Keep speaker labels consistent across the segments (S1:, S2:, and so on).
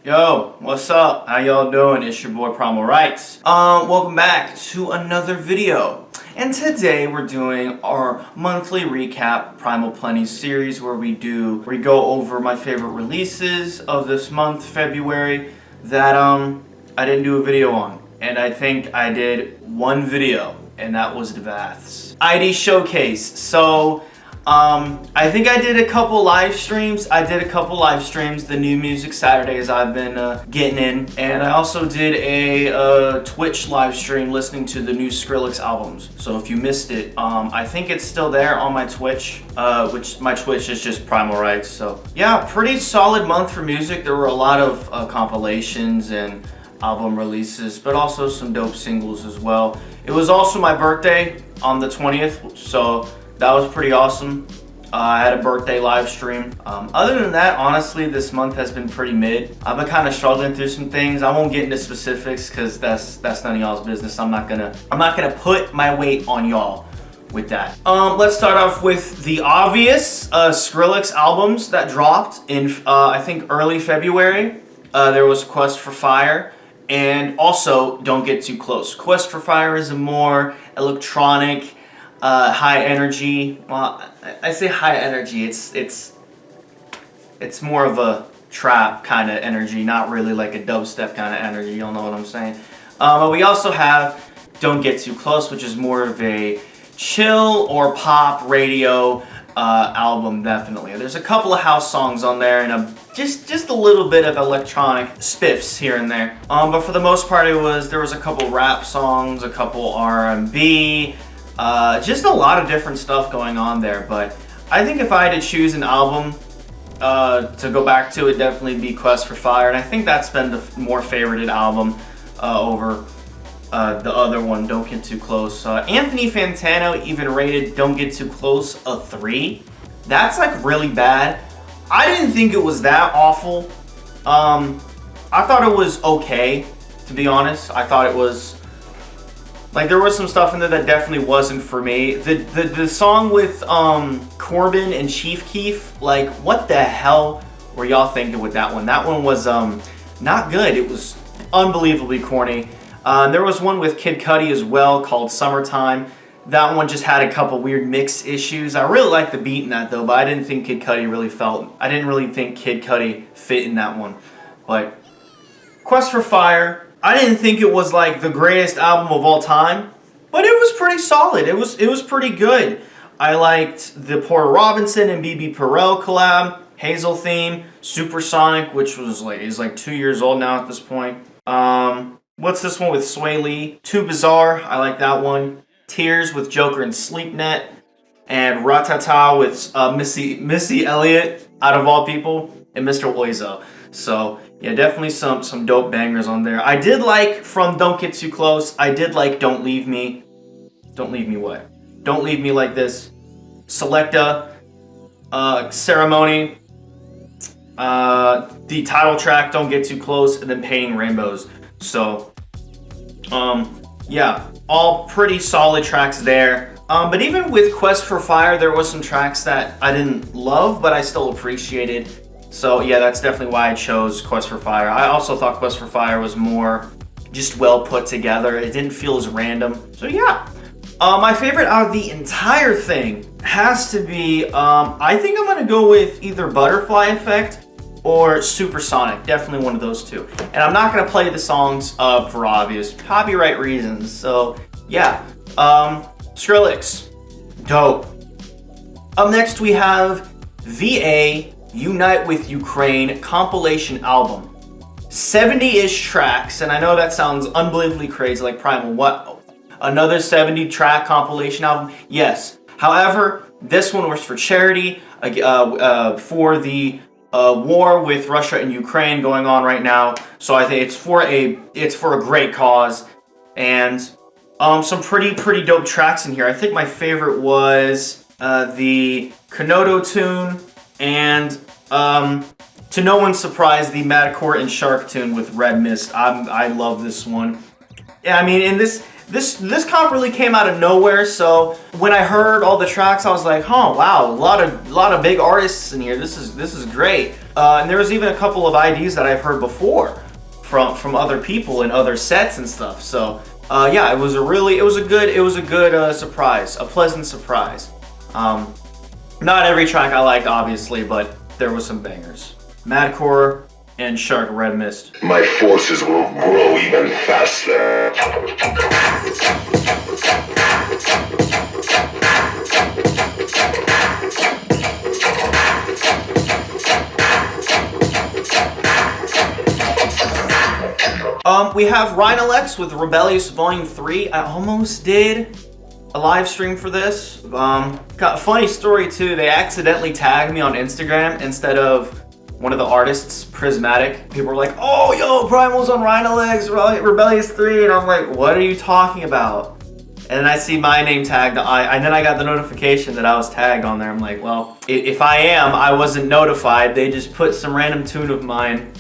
S1: Yo, what's up? How y'all doing? It's your boy Primal Rights. Welcome back to another video. And today we're doing our monthly recap Primal Plenties series where we go over my favorite releases of this month, February, that I didn't do a video on. And I think I did one video, and that was Dubz ID Showcase. So I think I did a couple live streams. The New Music Saturdays I've been getting in. And I also did a Twitch live stream listening to the new Skrillex albums. So if you missed it, I think it's still there on my Twitch, which my Twitch is just Primal Rights. So yeah, pretty solid month for music. There were a lot of compilations and album releases, but also some dope singles as well. It was also my birthday on the 20th, so that was pretty awesome. I had a birthday live stream. Other than that, honestly, this month has been pretty mid. I've been kind of struggling through some things. I won't get into specifics because that's none of y'all's business. I'm not gonna put my weight on y'all with that. Let's start off with the obvious Skrillex albums that dropped in I think early February. There was Quest for Fire and also Don't Get Too Close. Quest for Fire is a more electronic, high energy. Well, I say high energy. It's more of a trap kind of energy, not really like a dubstep kind of energy. You'll know what I'm saying. But we also have Don't Get Too Close, which is more of a chill or pop radio album. Definitely. There's a couple of house songs on there and just a little bit of electronic spiffs here and there. But for the most part, there was a couple rap songs, a couple R&B. Just a lot of different stuff going on there, but I think if I had to choose an album to go back to, it'd definitely be Quest for Fire, and I think that's been the more favorited album over the other one, Don't Get Too Close. Anthony Fantano even rated Don't Get Too Close a 3. That's like really bad. I didn't think it was that awful. I thought it was okay, to be honest. I thought it was like there was some stuff in there that definitely wasn't for me. The song with Corbin and Chief Keef, like what the hell were y'all thinking with that one? That one was not good. It was unbelievably corny. There was one with Kid Cudi as well called Summertime. That one just had a couple weird mix issues. I really liked the beat in that though, but I didn't think Kid Cudi fit in that one. But Quest for Fire, I didn't think it was like the greatest album of all time, but it was pretty solid. It was pretty good. I liked the Porter Robinson and BB Perel collab, Hazel theme, Supersonic, which is like 2 years old now at this point. What's this one with Sway Lee? Too Bizarre, I like that one. Tears with Joker and Sleepnet, and Ratata with Missy Elliott, out of all people, and Mr. Oizo. So yeah, definitely some dope bangers on there. I did like from Don't Get Too Close. I did like Don't Leave Me. Don't Leave Me what? Don't Leave Me Like This. Selecta, Ceremony, the title track Don't Get Too Close, and then Painting Rainbows. So yeah, all pretty solid tracks there. But even with Quest for Fire, there was some tracks that I didn't love, but I still appreciated. So yeah, that's definitely why I chose Quest for Fire. I also thought Quest for Fire was more just well put together. It didn't feel as random. So yeah, my favorite out of the entire thing has to be, I think I'm gonna go with either Butterfly Effect or Supersonic. Definitely one of those two. And I'm not gonna play the songs for obvious copyright reasons. So yeah, Skrillex, dope. Up next we have VA Unite with Ukraine compilation album. 70-ish tracks, and I know that sounds unbelievably crazy, like Primal, what? Another 70 track compilation album? Yes. However, this one was for charity, for the war with Russia and Ukraine going on right now. So I think it's for a great cause, and some pretty dope tracks in here. I think my favorite was the Canoto tune and to no one's surprise, the Madcore and Shark tune with Red Mist. I love this one. Yeah, I mean, in this, this comp really came out of nowhere. So when I heard all the tracks, I was like, oh wow, a lot of big artists in here. This is great. And there was even a couple of IDs that I've heard before from other people in other sets and stuff. So yeah, it was a good surprise, a pleasant surprise. Not every track I liked, obviously, but there was some bangers. Madcore and Shark Red Mist.
S2: My forces will grow even faster.
S1: We have Reinelex with Rebellious Volume 3. I almost did a live stream for this. Got a funny story too. They accidentally tagged me on Instagram instead of one of the artists, Prismatic. People were like, oh, yo, Primal's on Reinelex, Rebellious 3. And I'm like, what are you talking about? And then I see my name tagged, and then I got the notification that I was tagged on there. I'm like, well, if I am, I wasn't notified. They just put some random tune of mine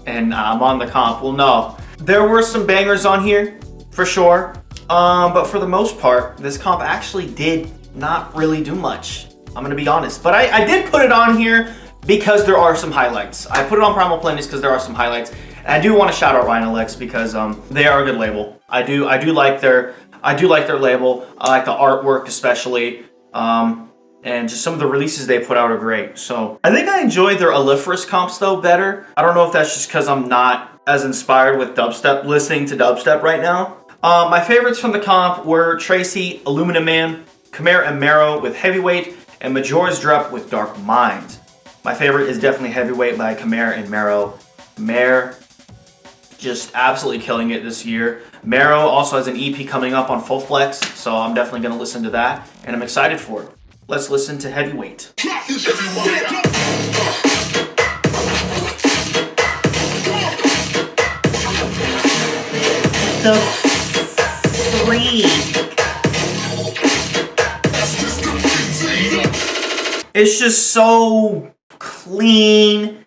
S1: and I'm on the comp. Well, no. There were some bangers on here, for sure. But for the most part, this comp actually did not really do much. I'm gonna be honest. But I did put it on here because there are some highlights. I put it on Primal Plenties because there are some highlights. And I do want to shout out Reinelex because they are a good label. I do like their label. I like the artwork especially. And just some of the releases they put out are great. So I think I enjoy their Aliferous comps though better. I don't know if that's just because I'm not as inspired with dubstep, listening to dubstep right now. My favorites from the comp were Tracy, Aluminum Man, Khmer and Marrow with Heavyweight, and Mazur's Drop with Dark Mind. My favorite is definitely Heavyweight by Khmer and Marrow. Khmer just absolutely killing it this year. Marrow also has an EP coming up on Full Flex, so I'm definitely gonna listen to that, and I'm excited for it. Let's listen to Heavyweight. The freak. It's just so clean,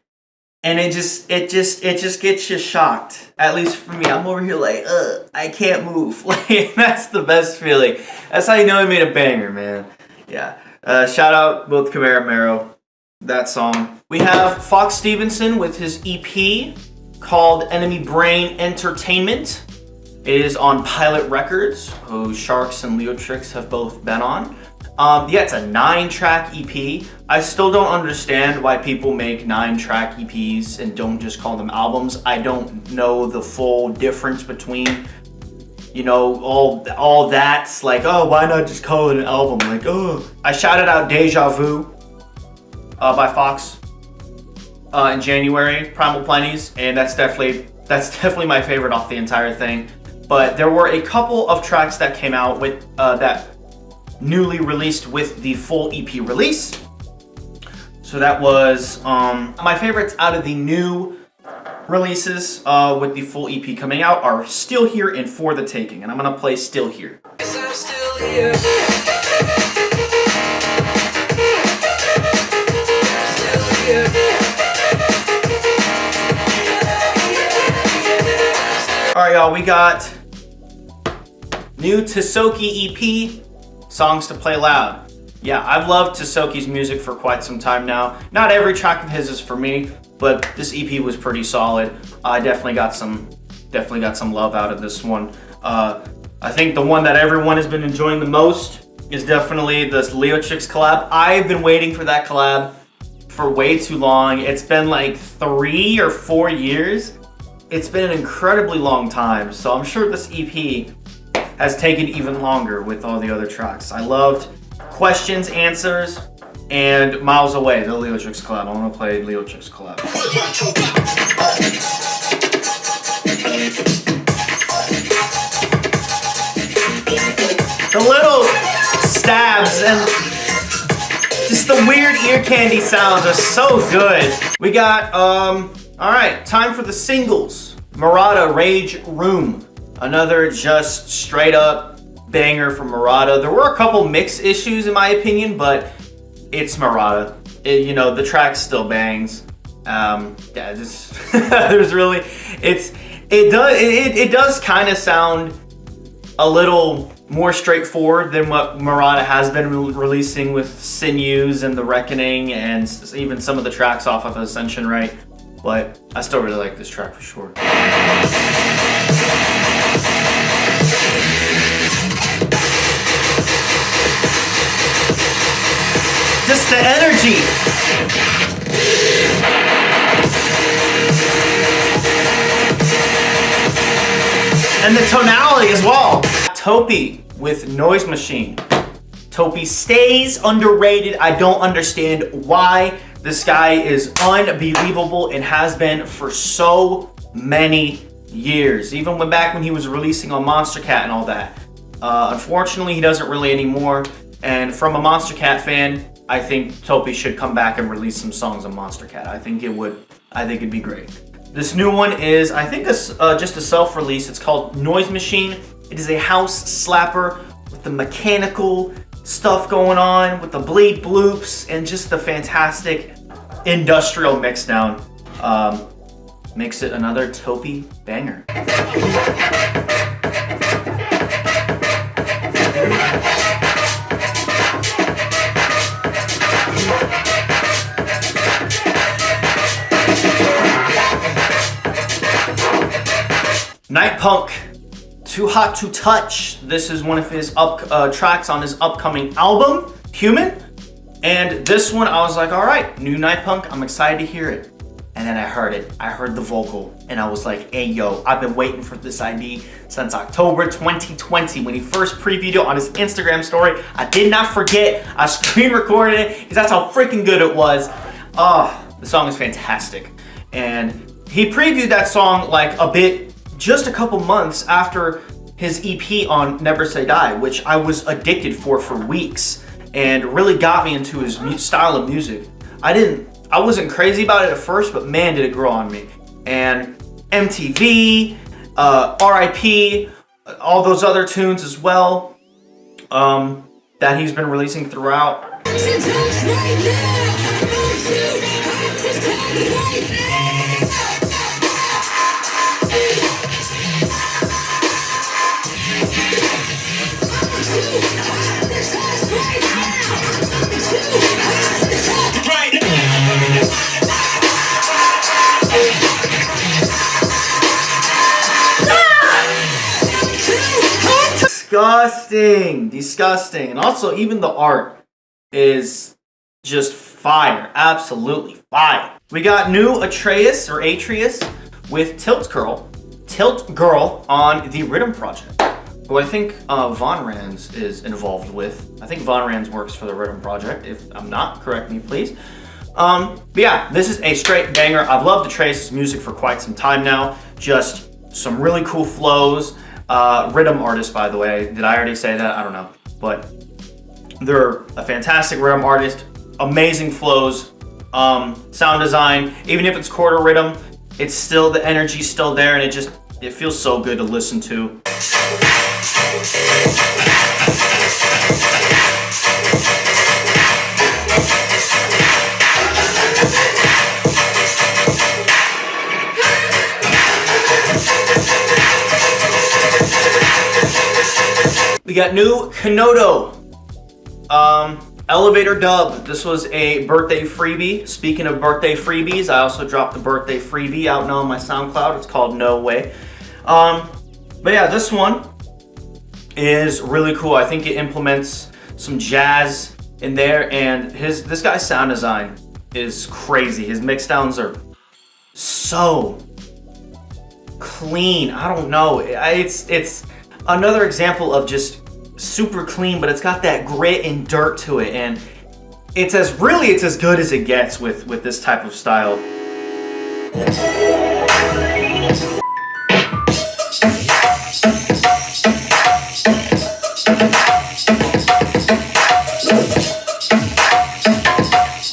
S1: and it just gets you shocked. At least for me, I'm over here like, I can't move. Like, that's the best feeling. That's how you know I made a banger, man. Yeah. Shout out both Khmer and Marrow. That song. We have Fox Stevenson with his EP called Enemy Brain Entertainment. It is on Pilot Records, who Sharks and Leotrix have both been on. Yeah, it's a 9-track EP. I still don't understand why people make 9-track EPs and don't just call them albums. I don't know the full difference between, you know, all that's like, oh, why not just call it an album? Like, oh. I shouted out Deja Vu by Fox in January, Primal Plenties, and that's definitely my favorite off the entire thing. But there were a couple of tracks that came out with that newly released with the full EP release. So that was my favorites out of the new releases with the full EP coming out are Still Here and For the Taking, and I'm gonna play Still Here.
S3: Yes, I'm still here.
S1: Alright, y'all, we got new Tisoki EP, Songs to Play Loud. Yeah, I've loved Tisoki's music for quite some time now. Not every track of his is for me, but this EP was pretty solid. I definitely got some love out of this one. I think the one that everyone has been enjoying the most is definitely this Leotrix collab. I've been waiting for that collab for way too long. It's been like 3 or 4 years. It's been an incredibly long time, so I'm sure this EP has taken even longer with all the other tracks. I loved Questions, Answers, and Miles Away, the Leotrix collab. I want to play Leotrix collab. The little stabs and just the weird ear candy sounds are so good. We got, alright, time for the singles. Marauda, Rage Room. Another just straight up banger from Marauda. There were a couple mix issues in my opinion, but it's Marauda. You know, the track still bangs. Yeah, there's really, it does kind of sound a little more straightforward than what Marauda has been releasing with Sinews and The Reckoning and even some of the tracks off of Ascension, right? But I still really like this track for sure. Just the energy. And the tonality as well. Topi with Noise Machine. Topi stays underrated. I don't understand why. This guy is unbelievable and has been for so many years. Even back when he was releasing on Monster Cat and all that. Unfortunately, he doesn't really anymore. And from a Monster Cat fan, I think Topi should come back and release some songs on Monster Cat. I think it'd be great. This new one is, I think, just a self-release. It's called Noise Machine. It is a house slapper with the mechanical stuff going on, with the bleed bloops, and just the fantastic industrial mixdown. Makes it another Topi banger. Nitepunk, Too Hot to Touch. This is one of his tracks on his upcoming album, Human. And this one, I was like, all right, new Nitepunk, I'm excited to hear it. And then I heard it. I heard the vocal, and I was like, hey, yo, I've been waiting for this ID since October 2020 when he first previewed it on his Instagram story. I did not forget. I screen recorded it because that's how freaking good it was. The song is fantastic. And he previewed that song like just a couple months after his EP on Never Say Die, which I was addicted for weeks and really got me into his style of music. I wasn't crazy about it at first, but man, did it grow on me. And MTV, RIP, all those other tunes as well that he's been releasing throughout. Disgusting. And also, even the art is just fire. Absolutely fire. We got new Atreus with Tilt Girl on the Rhythm Project, who I think Von Rands is involved with. I think Von Rands works for the Rhythm Project. If I'm not, correct me, please. But yeah, this is a straight banger. I've loved Atreus' music for quite some time now. Just some really cool flows. Rhythm artist, by the way. Did I already say that? I don't know. But they're a fantastic rhythm artist. Amazing flows. Sound design. Even if it's quarter rhythm, it's still, the energy's still there, and it feels so good to listen to. We got new Canoto, Elevator Dub. This was a birthday freebie. Speaking of birthday freebies, I also dropped the birthday freebie out now on my SoundCloud. It's called No Way. But yeah, this one is really cool. I think it implements some jazz in there, and this guy's sound design is crazy. His mixdowns are so clean. I don't know. It's another example of just super clean, but it's got that grit and dirt to it, and it's as good as it gets with this type of style.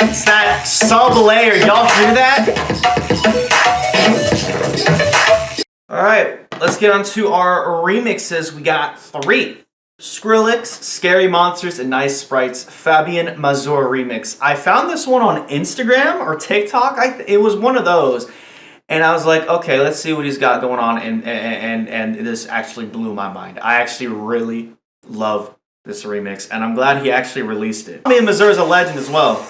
S1: It's that sub layer. Y'all hear that? All right, let's get on to our remixes. We got 3. Skrillex, Scary Monsters, and Nice Sprites, Fabian Mazur remix. I found this one on Instagram or TikTok. It was one of those. And I was like, okay, let's see what he's got going on, and this actually blew my mind. I actually really love this remix, and I'm glad he actually released it. I mean, Mazur's a legend as well.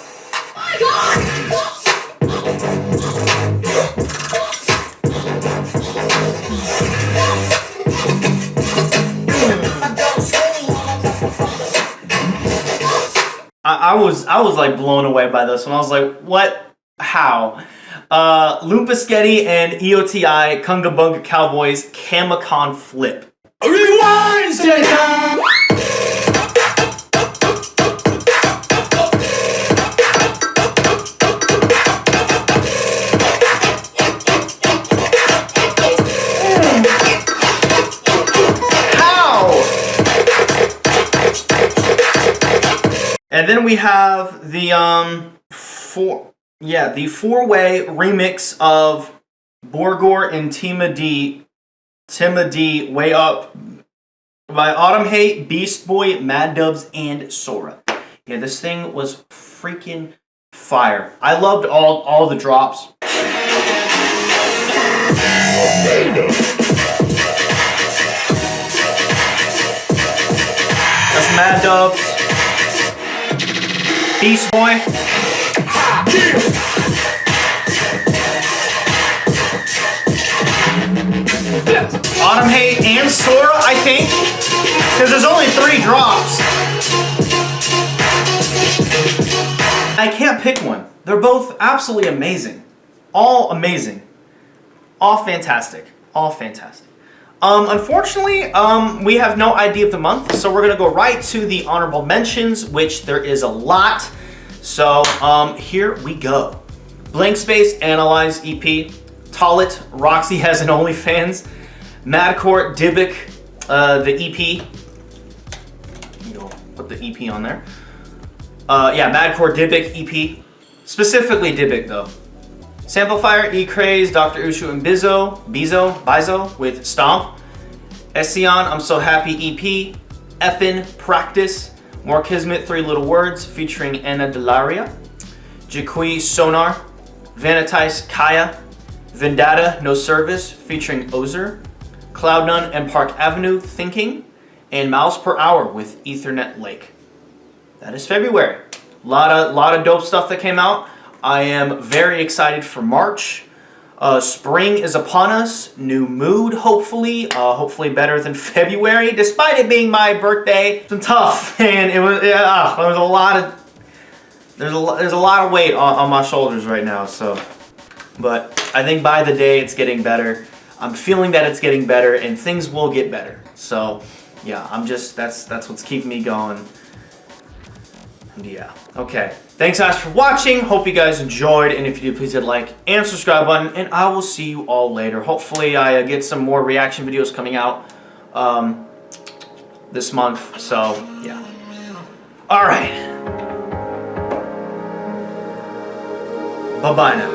S1: I was like blown away by this one. I was like, what? How? Loompaskettee and EOTI, Cunga, Bunga, Cowboys, CamaCon flip.
S3: Rewind, Satan!
S1: And then we have the four-way remix of Borgore and Tima D, Way Up by Automhate, beastboi, Dubz, and Sora. Yeah, this thing was freaking fire. I loved all the drops. That's Dubz. beastboi. Automhate and Sora, I think, because there's only 3 drops. I can't pick one. They're both absolutely amazing. All amazing. All fantastic. All fantastic. Unfortunately, we have no ID of the month, so we're gonna go right to the honorable mentions, which there is a lot. So, here we go. Blank Space Analyze EP, TOLOT, Roxy has an OnlyFans, Madcore, Dybbuk, the EP. You'll put the EP on there. Yeah, Madcore, Dybbuk, EP. Specifically Dybbuk though. Samplifier, E-Craze, Dr. Ushu and Bizo with Stomp. Ession, I'm So Happy EP. Effin, Practice. More Kismet, 3 Little Words featuring Anna Delaria. Jakui, Sonar. Vanitice, Kaya. Vendetta, No Service featuring Ozer. Cloud9 and Park Avenue, Thinking. And Miles Per Hour with Ethernet Lake. That is February. Lot of dope stuff that came out. I am very excited for March. Spring is upon us. New mood, hopefully. Hopefully better than February, despite it being my birthday. It's been tough, and it was there's a lot of weight on my shoulders right now. So, but I think by the day it's getting better. I'm feeling that it's getting better, and things will get better. So, yeah, that's what's keeping me going. Yeah. Okay. Thanks guys for watching. Hope you guys enjoyed, and if you did, please hit like and subscribe button, and I will see you all later. Hopefully I get some more reaction videos coming out this month. So yeah. All right. Bye bye now.